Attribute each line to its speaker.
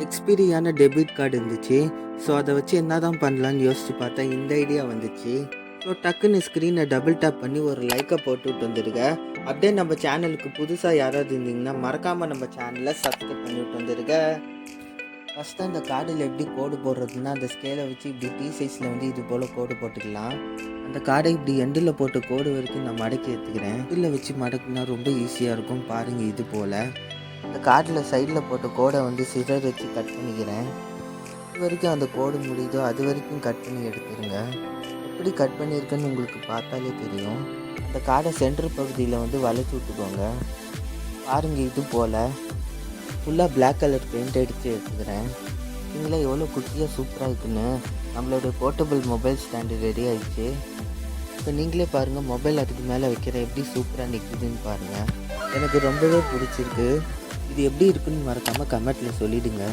Speaker 1: எக்ஸ்பீரியான debit card இருந்துச்சு. So அத வச்சு என்னதான் பண்ணலான்னு யோசிச்சு பார்த்தா இந்த ஐடியா வந்துச்சு. ஸோ டக்குன்னு ஸ்க்ரீனை டபுள் டேப் பண்ணி ஒரு லைக்கை போட்டுவிட்டு வந்துடுங்க. அப்படியே நம்ம சேனலுக்கு புதுசாக யாராவது இருந்தீங்கன்னா மறக்காமல் நம்ம சேனலை சப்ஸ்கிரைப் பண்ணிவிட்டு வந்துடுங்க. ஃபஸ்ட்டு அந்த கார்டில் எப்படி கோடு போடுறதுன்னா, அந்த ஸ்கேலை வச்சு இப்படி டீ சைஸில் வந்து இது போல் கோடு போட்டுக்கலாம். அந்த கார்டை இப்படி எண்டில் போட்டு கோடு வரைக்கும் நான் மடக்கி எடுத்துக்கிறேன். இதில் வச்சு மடக்குனா ரொம்ப ஈஸியாக இருக்கும். பாருங்கள் இது போல் அந்த கார்டில் சைடில் போட்ட கோடை வந்து சிசர் வச்சு கட் பண்ணிக்கிறேன். இது வரைக்கும் அந்த கோடு முடியுதோ அது வரைக்கும் கட் பண்ணி எடுத்துருங்க. எப்படி கட் பண்ணியிருக்கேன்னு உங்களுக்கு பார்த்தாலே தெரியும். அந்த கார்டை சென்டர் பகுதியில் வந்து வளைச்சி விட்டுக்கோங்க. பாருங்கள் இது போல் ஃபுல்லாக பிளாக் கலர் பெயிண்ட் அடித்து எடுத்துக்கிறேன். நீங்களே எவ்வளோ குட்டியாக சூப்பராக இருக்குன்னு. நம்மளோட போர்ட்டபிள் மொபைல் ஸ்டாண்டு ரெடி ஆகிடுச்சு. இப்போ நீங்களே பாருங்கள், மொபைல் அதுக்கு மேலே வைக்கிற எப்படி சூப்பராக நிற்குதுன்னு பாருங்கள். எனக்கு ரொம்பவே பிடிச்சிருக்கு. இது எப்படி இருக்குன்னு மறக்காமல் கமெண்ட்டில் சொல்லிவிடுங்க.